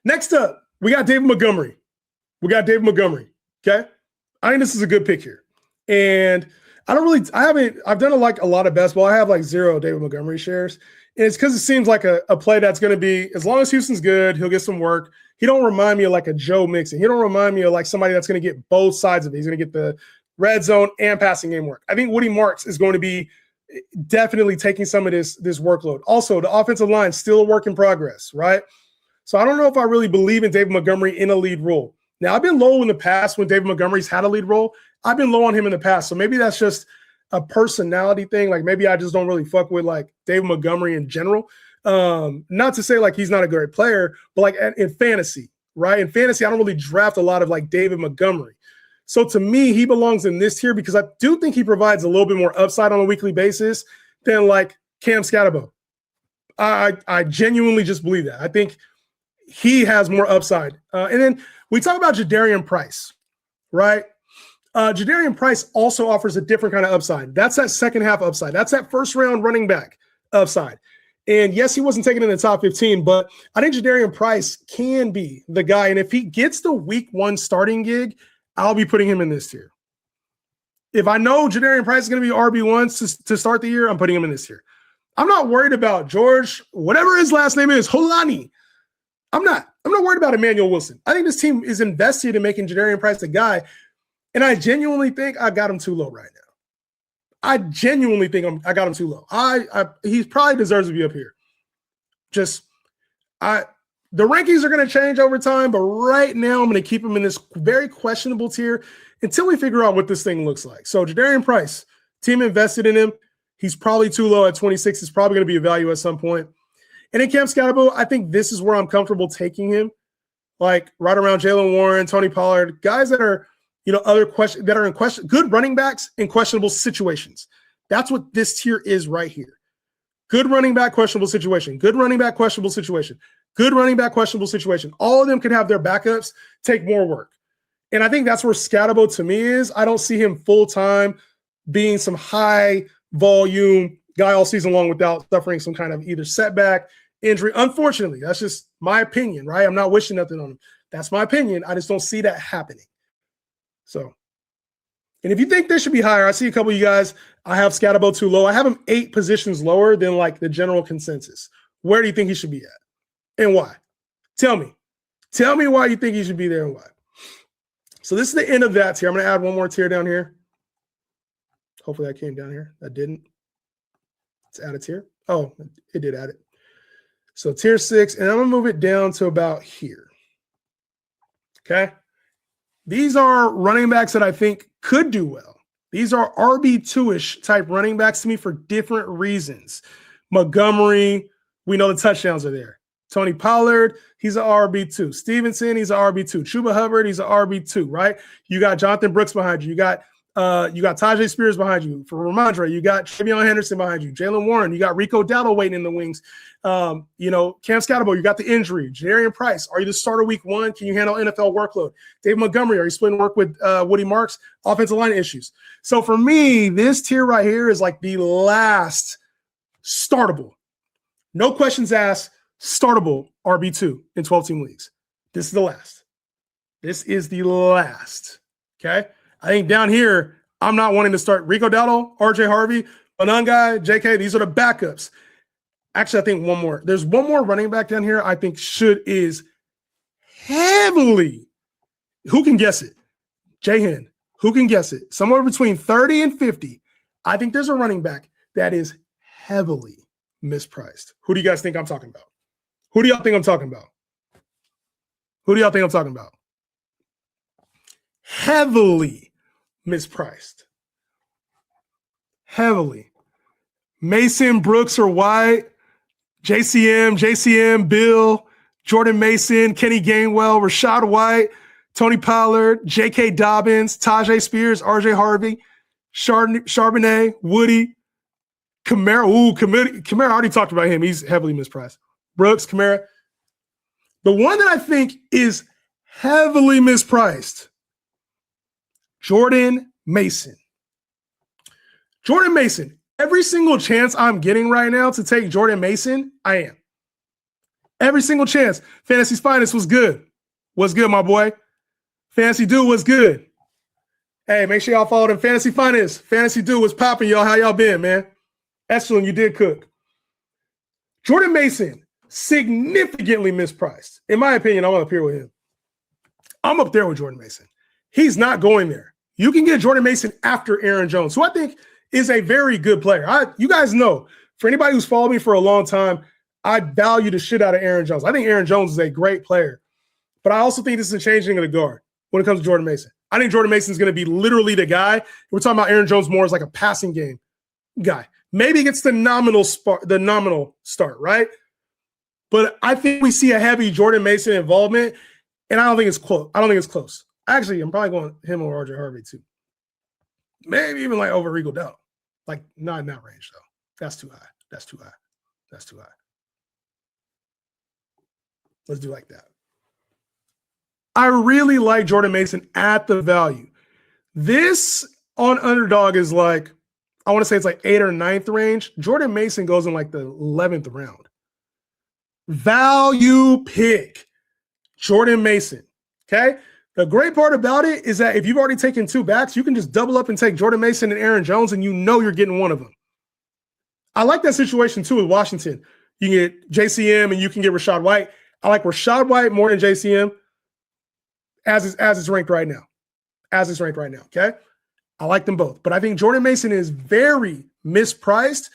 Next up, we got David Montgomery. Okay. I think this is a good pick here. And I've done a lot of best ball. I have like 0 David Montgomery shares. And it's because it seems like a play that's going to be, as long as Houston's good, he'll get some work. He don't remind me of like a Joe Mixon. He don't remind me of like somebody that's going to get both sides of it. He's going to get the red zone and passing game work. I think Woody Marks is going to be definitely taking some of this workload. Also, the offensive line still a work in progress, right? So I don't know if I really believe in David Montgomery in a lead role. Now, I've been low in the past when David Montgomery's had a lead role. I've been low on him in the past. So maybe that's just a personality thing. Like maybe I just don't really fuck with like David Montgomery in general. Not to say like he's not a great player, but like in fantasy, right? In fantasy, I don't really draft a lot of like David Montgomery. So to me, he belongs in this tier because I do think he provides a little bit more upside on a weekly basis than like Cam Scatterbo. I genuinely just believe that. I think he has more upside. And then we talk about Jadarian Price, right? Jadarian Price also offers a different kind of upside. That's that second half upside. That's that first round running back upside. And yes, he wasn't taken in the top 15, but I think Jadarian Price can be the guy. And if he gets the week 1 starting gig, I'll be putting him in this tier. If I know Jadarian Price is going to be RB1 to start the year, I'm putting him in this tier. I'm not worried about George, whatever his last name is, Holani. I'm not worried about Emmanuel Wilson. I think this team is invested in making Jadarian Price a guy. And I genuinely think I got him too low right now. I genuinely think I got him too low. He probably deserves to be up here. The rankings are going to change over time, but right now I'm going to keep him in this very questionable tier until we figure out what this thing looks like. So Jadarian Price, team invested in him. He's probably too low at 26. He's probably going to be a value at some point. And in Cam Scatterbo, I think this is where I'm comfortable taking him, like right around Jaylen Warren, Tony Pollard, guys that are, good running backs in questionable situations. That's what this tier is right here. Good running back, questionable situation. Good running back, questionable situation. Good running back, questionable situation. All of them can have their backups take more work. And I think that's where Scatterbo to me is. I don't see him full-time being some high volume guy all season long without suffering some kind of either setback, injury. Unfortunately, that's just my opinion, right? I'm not wishing nothing on him. That's my opinion. I just don't see that happening. So, and if you think this should be higher, I see a couple of you guys, I have Scatterbo too low. I have him 8 positions lower than like the general consensus. Where do you think he should be at and why? Tell me why you think he should be there and why. So this is the end of that tier. I'm going to add one more tier down here. Hopefully that came down here. That didn't. Let's add a tier. Oh, it did add it. So tier 6, and I'm going to move it down to about here. Okay. These are running backs that I think could do well. These are RB2-ish type running backs to me for different reasons. Montgomery, we know the touchdowns are there. Tony Pollard, he's an RB2. Stevenson, he's an RB2. Chuba Hubbard, he's an RB2, right? You got Jonathan Brooks behind you. You got Tajay Spears behind you. For Ramondre, you got Travion Henderson behind you. Jaylen Warren, you got Rico Dowdle waiting in the wings. Cam Scatterbo, you got the injury. Jadarian Price, are you the starter week 1? Can you handle NFL workload? David Montgomery, are you splitting work with Woody Marks? Offensive line issues. So for me, this tier right here is like the last startable. No questions asked, startable RB2 in 12-team leagues. This is the last. This is the last. Okay? I think down here, I'm not wanting to start Rico Dowdle, RJ Harvey, Anungai, JK. These are the backups. Actually, I think one more. There's one more running back down here I think is heavily. Who can guess it? Jahan. Who can guess it? Somewhere between 30 and 50. I think there's a running back that is heavily mispriced. Who do you guys think I'm talking about? Who do y'all think I'm talking about? Heavily mispriced. Heavily. Mason, Brooks, or White, JCM, Bill, Jordan Mason, Kenny Gainwell, Rashad White, Tony Pollard, J.K. Dobbins, Tajay Spears, R.J. Harvey, Charbonnet, Woody, Kamara. Kamara, I already talked about him. He's heavily mispriced. Brooks, Kamara. The one that I think is heavily mispriced, Jordan Mason. Jordan Mason. Every single chance I'm getting right now to take Jordan Mason, I am. Every single chance. Fantasy's Finest was good. What's good, my boy? Fantasy Dude was good. Hey, make sure y'all follow them. Fantasy Finest. Fantasy Dude was popping, y'all. How y'all been, man? Excellent. You did cook. Jordan Mason, significantly mispriced. In my opinion, I'm up here with him. I'm up there with Jordan Mason. He's not going there. You can get Jordan Mason after Aaron Jones, who I think is a very good player. You guys know, for anybody who's followed me for a long time, I value the shit out of Aaron Jones. I think Aaron Jones is a great player. But I also think this is a changing of the guard when it comes to Jordan Mason. I think Jordan Mason is going to be literally the guy. We're talking about Aaron Jones more as like a passing game guy. Maybe he gets the nominal start, right? But I think we see a heavy Jordan Mason involvement, and I don't think it's close. Actually, I'm probably going him over RJ Harvey too. Maybe even like over Regal Dell. Like not in that range though. That's too high. That's too high. Let's do like that. I really like Jordan Mason at the value. This on Underdog is like, I want to say it's like 8th or 9th range. Jordan Mason goes in like the 11th round. Value pick. Jordan Mason. Okay? The great part about it is that if you've already taken 2 backs, you can just double up and take Jordan Mason and Aaron Jones, and you know you're getting one of them. I like that situation too with Washington. You can get JCM and you can get Rachaad White. I like Rachaad White more than JCM as it's ranked right now. Okay? I like them both. But I think Jordan Mason is very mispriced.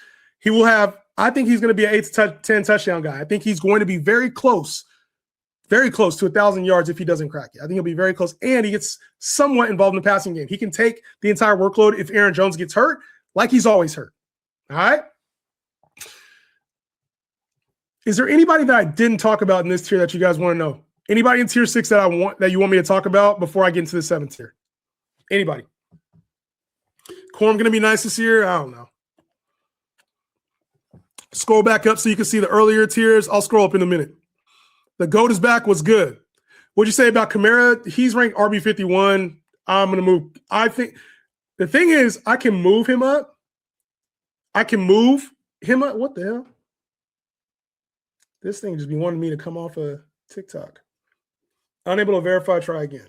I think he's going to be an 8 to 10 touchdown guy. I think he's going to be very close to 1,000 yards if he doesn't crack it. I think he'll be very close. And he gets somewhat involved in the passing game. He can take the entire workload if Aaron Jones gets hurt, like he's always hurt. All right? Is there anybody that I didn't talk about in this tier that you guys want to know? Anybody in tier 6 that you want me to talk about before I get into the 7th tier? Anybody? Quorum going to be nice this year? I don't know. Scroll back up so you can see the earlier tiers. I'll scroll up in a minute. The GOAT is back. Was good. What'd you say about Kamara? He's ranked RB51. I'm going to move. I think the thing is I can move him up. What the hell? This thing just be wanting me to come off of TikTok. Unable to verify, try again.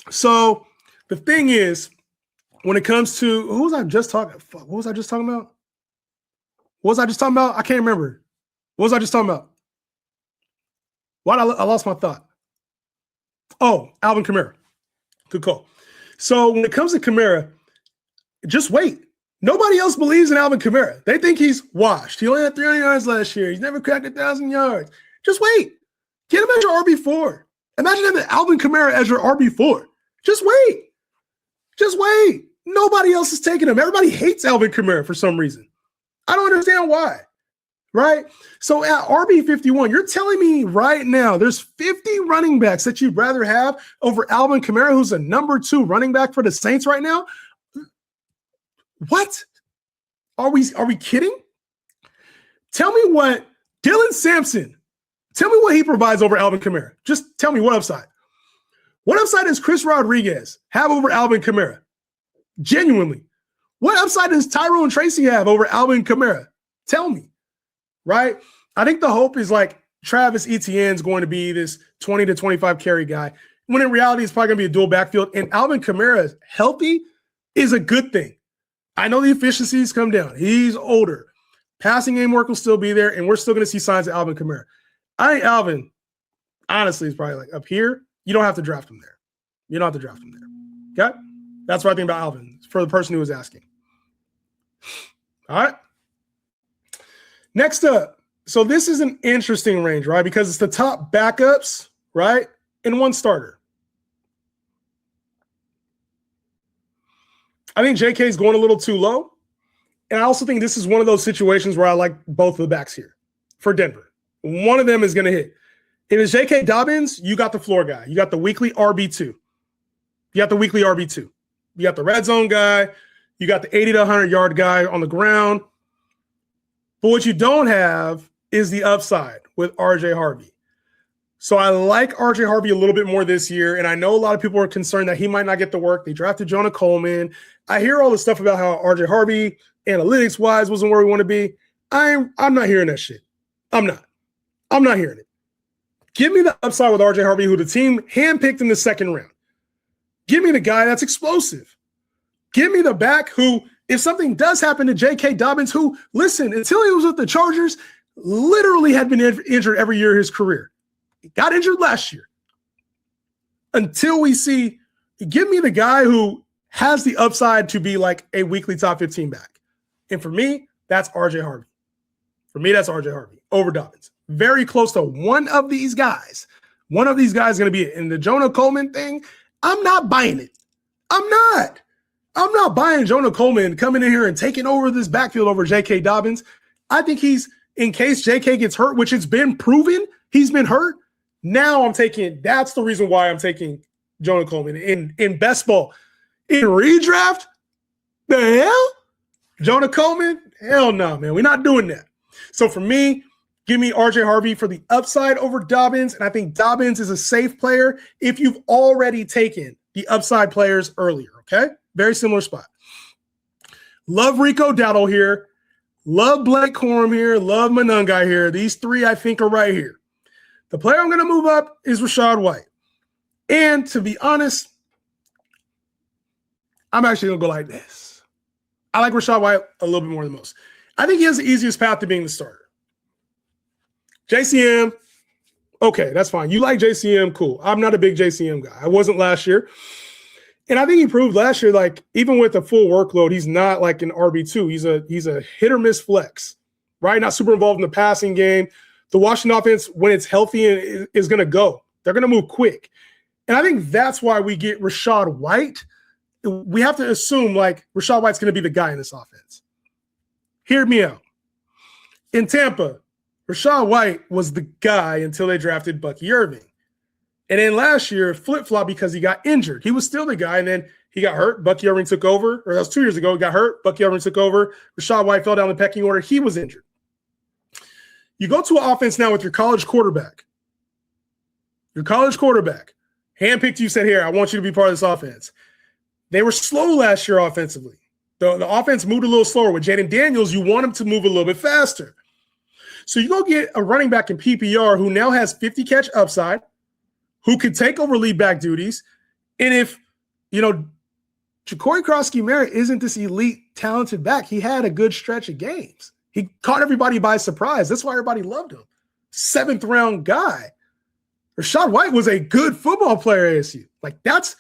So the thing is, when it comes to what was I just talking about? I can't remember. What was I just talking about? I lost my thought. Oh, Alvin Kamara. Good call. So when it comes to Kamara, just wait. Nobody else believes in Alvin Kamara. They think he's washed. He only had 300 yards last year. He's never cracked 1,000 yards. Just wait. Get him as your RB4. Imagine having Alvin Kamara as your RB4. Just wait. Nobody else is taking him. Everybody hates Alvin Kamara for some reason. I don't understand why. Right? So at RB51, you're telling me right now there's 50 running backs that you'd rather have over Alvin Kamara, who's a number 2 running back for the Saints right now? What? Are we kidding? Tell me what Dylan Sampson, tell me what he provides over Alvin Kamara. Just tell me what upside. What upside does Chris Rodriguez have over Alvin Kamara? Genuinely. What upside does Tyrone Tracy have over Alvin Kamara? Tell me. Right? I think the hope is like Travis Etienne's going to be this 20 to 25 carry guy, when in reality it's probably going to be a dual backfield. And Alvin Kamara healthy is a good thing. I know the efficiencies come down. He's older. Passing game work will still be there, and we're still going to see signs of Alvin Kamara. I think Alvin, honestly, is probably like up here. You don't have to draft him there. Okay? That's what I think about Alvin for the person who was asking. All right. Next up. So this is an interesting range, right? Because it's the top backups, right? And one starter. I think JK is going a little too low. And I also think this is one of those situations where I like both of the backs here for Denver. One of them is going to hit. If it's J.K. Dobbins, you got the floor guy. You got the weekly RB2. You got the red zone guy. You got the 80 to 100-yard guy on the ground. But what you don't have is the upside with RJ Harvey. So I like RJ Harvey a little bit more this year. And I know a lot of people are concerned that he might not get the work. They drafted Jonah Coleman. I hear all this stuff about how RJ Harvey, analytics-wise, wasn't where we want to be. I'm not hearing that shit. I'm not hearing it. Give me the upside with RJ Harvey, who the team handpicked in the second round. Give me the guy that's explosive. Give me the back who, if something does happen to J.K. Dobbins, who, listen, until he was with the Chargers, literally had been injured every year of his career. He got injured last year. Until we see, give me the guy who has the upside to be like a weekly top 15 back. And for me, that's RJ Harvey. For me, that's RJ Harvey over Dobbins. Very close to one of these guys. One of these guys is going to be it. And the Jonah Coleman thing, I'm not buying it. I'm not buying Jonah Coleman coming in here and taking over this backfield over J.K. Dobbins. I think he's, in case J.K. gets hurt, which it's been proven he's been hurt, now that's the reason why I'm taking Jonah Coleman. In best ball, in redraft, the hell? Jonah Coleman? Hell no, man. We're not doing that. So for me, give me RJ Harvey for the upside over Dobbins. And I think Dobbins is a safe player if you've already taken the upside players earlier, okay? Very similar spot. Love Rico Dowdle here. Love Blake Corum here. Love Monangai here. These three, I think, are right here. The player I'm going to move up is Rachaad White. And to be honest, I'm actually going to go like this. I like Rachaad White a little bit more than most. I think he has the easiest path to being the starter. JCM, okay, that's fine. You like JCM, cool. I'm not a big JCM guy. I wasn't last year. And I think he proved last year, like, even with a full workload, he's not like an RB2. He's a hit or miss flex, right? Not super involved in the passing game. The Washington offense, when it's healthy, is going to go. They're going to move quick. And I think that's why we get Rachaad White. We have to assume, like, Rachaad White's going to be the guy in this offense. Hear me out. In Tampa, Rachaad White was the guy until they drafted Bucky Irving. And then last year, flip-flop because he got injured. He was still the guy, and then he got hurt. Bucky Irving took over. Or that was 2 years ago. He got hurt. Bucky Irving took over. Rachaad White fell down the pecking order. He was injured. You go to an offense now with your college quarterback. Your college quarterback handpicked you, said, here, I want you to be part of this offense. They were slow last year offensively. The offense moved a little slower. With Jaden Daniels, you want him to move a little bit faster. So you go get a running back in PPR who now has 50 catch upside, who could take over lead back duties. And if, Ja'Cory Krosky-Merritt isn't this elite, talented back, he had a good stretch of games. He caught everybody by surprise. That's why everybody loved him. 7th round guy. Rachaad White was a good football player at ASU. Like, that's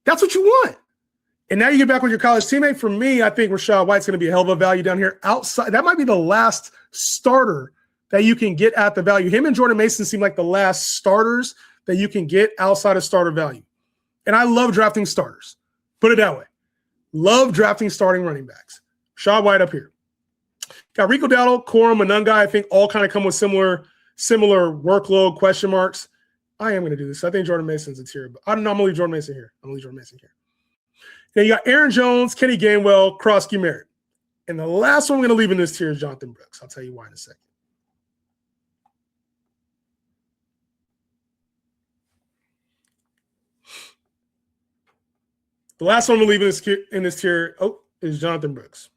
what you want. And now you get back with your college teammate. For me, I think Rachaad White's going to be a hell of a value down here outside. That might be the last starter that you can get at the value. Him and Jordan Mason seem like the last starters that you can get outside of starter value. And I love drafting starters. Put it that way. Love drafting starting running backs. Rachaad White up here. Got Rico Dowdle, Corum, Monangai, I think all kind of come with similar workload question marks. I am going to do this. I think Jordan Mason's a tier. But I'm going to leave Jordan Mason here. Now you got Aaron Jones, Kenny Gainwell, Krosky-Merritt. And the last one I'm going to leave in this tier is Jonathan Brooks. I'll tell you why in a second. The last one I'm going to leave in this tier is Jonathan Brooks.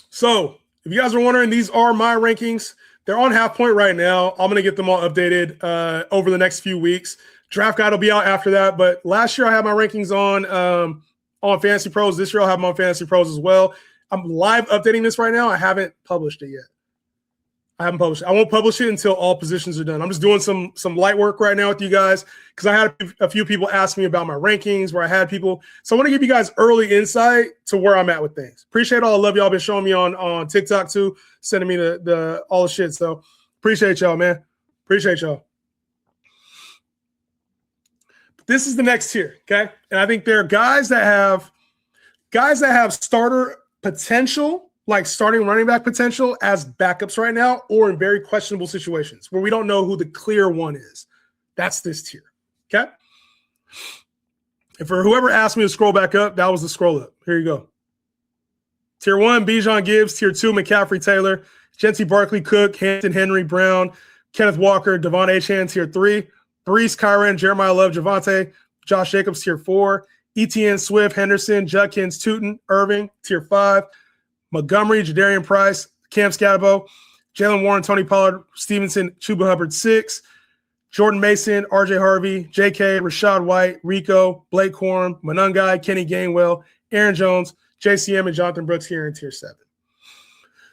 So if you guys are wondering, these are my rankings. They're on Half Point right now. I'm going to get them all updated over the next few weeks. Draft Guide will be out after that. But last year I had my rankings on Fantasy Pros. This year I'll have them on Fantasy Pros as well. I'm live updating this right now. I haven't published it yet. I won't publish it until all positions are done. I'm just doing some light work right now with you guys because I had a few people ask me about my rankings where I had people. So I want to give you guys early insight to where I'm at with things. Appreciate all the love y'all been showing me on TikTok too, sending me all the shit. So appreciate y'all, man. Appreciate y'all. But this is the next tier, okay? And I think there are guys that have starter potential, like starting running back potential as backups right now, or in very questionable situations where we don't know who the clear one is. That's this tier, okay? And for whoever asked me to scroll back up, that was the scroll up. Here you go. Tier 1, Bijan Gibbs. Tier 2, McCaffrey Taylor. Jency Barkley Cook, Hampton Henry Brown, Kenneth Walker, Devon Achane. Tier 3, Brees Kyren, Jeremiah Love, Javonte, Josh Jacobs. Tier 4, ETN Swift, Henderson, Judkins, Tootin, Irving. Tier 5, Montgomery, Jadarian Price, Cam Scatterbo, Jalen Warren, Tony Pollard, Stevenson, Chuba Hubbard. 6, Jordan Mason, RJ Harvey, JK, Rashad White, Rico, Blake Corum, Monungai, Kenny Gainwell, Aaron Jones, JCM, and Jonathan Brooks here in Tier 7.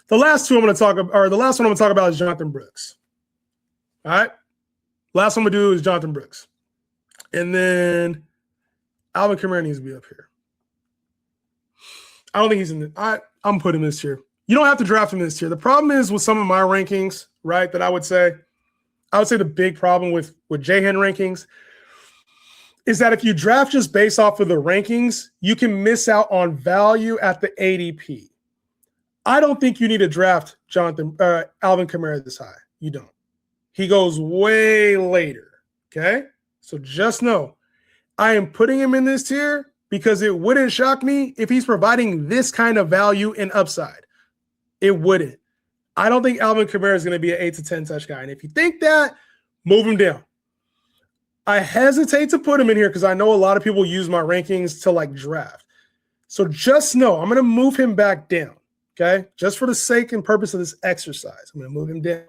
The last two I'm going to talk about, or the last one I'm going to talk about is Jonathan Brooks. All right? Last one I'm going to do is Jonathan Brooks. And then Alvin Kamara needs to be up here. I don't think he's in the – I'm putting this tier. You don't have to draft him in this tier. The problem is with some of my rankings, right, that I would say the big problem with J-Hen rankings is that if you draft just based off of the rankings, you can miss out on value at the ADP. I don't think you need to draft Alvin Kamara this high. You don't. He goes way later, okay? So just know, I am putting him in this tier because it wouldn't shock me if he's providing this kind of value and upside. It wouldn't. I don't think Alvin Kamara is going to be an 8 to 10 touch guy. And if you think that, move him down. I hesitate to put him in here because I know a lot of people use my rankings to like draft. So just know I'm going to move him back down, okay? Just for the sake and purpose of this exercise, I'm going to move him down.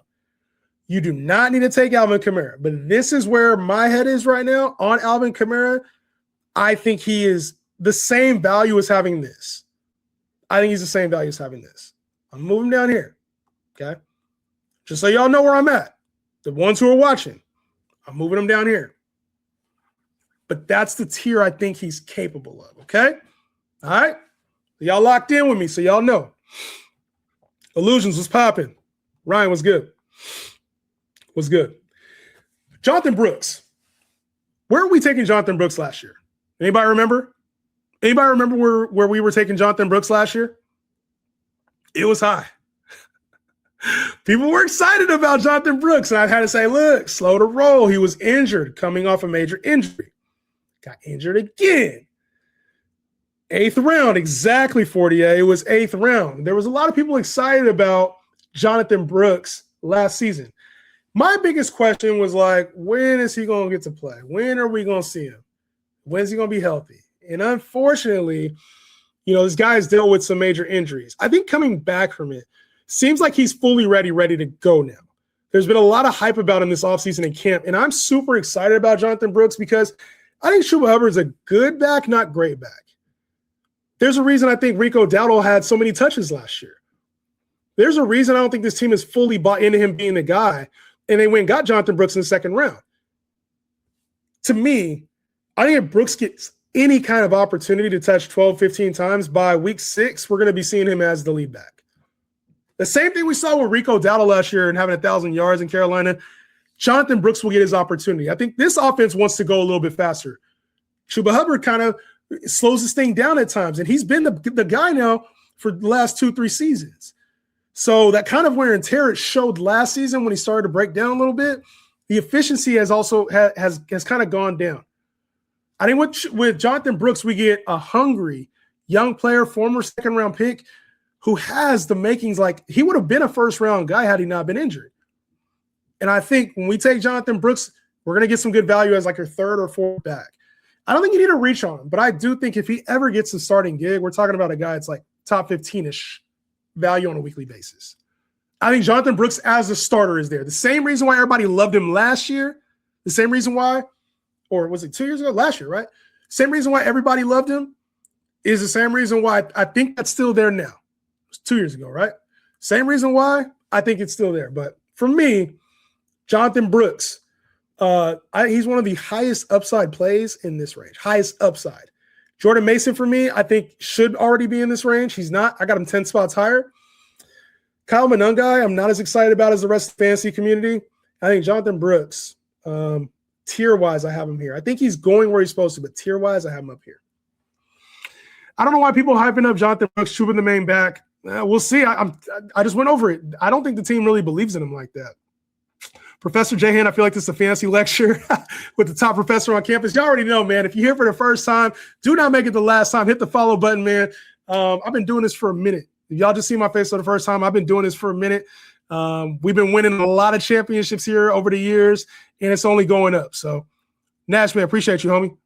You do not need to take Alvin Kamara, but this is where my head is right now on Alvin Kamara. I think he is the same value as having this. I think he's the same value as having this. I'm moving down here, okay? Just so y'all know where I'm at. The ones who are watching, I'm moving him down here. But that's the tier I think he's capable of, okay? All right? Y'all locked in with me, so y'all know. Illusions was popping. Ryan was good. Was good. Jonathan Brooks. Where were we taking Jonathan Brooks last year? Anybody remember? Anybody remember where we were taking Jonathan Brooks last year? It was high. People were excited about Jonathan Brooks, and I had to say, look, slow to roll. He was injured, coming off a major injury. Got injured again. 8th round, exactly 48. It was 8th round. There was a lot of people excited about Jonathan Brooks last season. My biggest question was like, when is he going to get to play? When are we going to see him? When's he going to be healthy? And unfortunately, this guy has dealt with some major injuries. I think coming back from it seems like he's fully ready to go now. There's been a lot of hype about him this offseason in camp, and I'm super excited about Jonathan Brooks because I think Chuba Hubbard is a good back, not great back. There's a reason I think Rico Dowdle had so many touches last year. There's a reason I don't think this team is fully bought into him being the guy, and they went and got Jonathan Brooks in the 2nd round. To me, I think if Brooks gets any kind of opportunity to touch 12, 15 times by week 6, we're going to be seeing him as the lead back. The same thing we saw with Rico Dowdle last year and having 1,000 yards in Carolina. Jonathan Brooks will get his opportunity. I think this offense wants to go a little bit faster. Chuba Hubbard kind of slows this thing down at times, and he's been the guy now for the last 2-3 seasons. So that kind of wear and tear it showed last season when he started to break down a little bit. The efficiency has also has kind of gone down. I think with Jonathan Brooks, we get a hungry young player, former 2nd round pick, who has the makings like he would have been a 1st round guy had he not been injured. And I think when we take Jonathan Brooks, we're going to get some good value as like your 3rd or 4th back. I don't think you need to reach on him, but I do think if he ever gets a starting gig, we're talking about a guy that's like top 15-ish value on a weekly basis. I think Jonathan Brooks as a starter is there. The same reason why everybody loved him last year, the same reason why, or was it 2 years ago? Last year, right? Same reason why everybody loved him is the same reason why I think that's still there now. It was 2 years ago, right? Same reason why I think it's still there. But for me, Jonathan Brooks, he's one of the highest upside plays in this range. Highest upside. Jordan Mason, for me, I think should already be in this range. He's not. I got him 10 spots higher. Kyle Monungai, I'm not as excited about as the rest of the fantasy community. I think Jonathan Brooks, tier-wise, I have him here. I think he's going where he's supposed to, but tier-wise, I have him up here. I don't know why people are hyping up Jonathan Brooks, Chuba the main back. We'll see. I just went over it. I don't think the team really believes in him like that. Professor Jahan, I feel like this is a fancy lecture with the top professor on campus. You already know, man, if you're here for the first time, do not make it the last time. Hit the follow button, man. I've been doing this for a minute. If y'all just see my face for the first time, I've been doing this for a minute. We've been winning a lot of championships here over the years, and it's only going up. So, Nash, man, appreciate you, homie.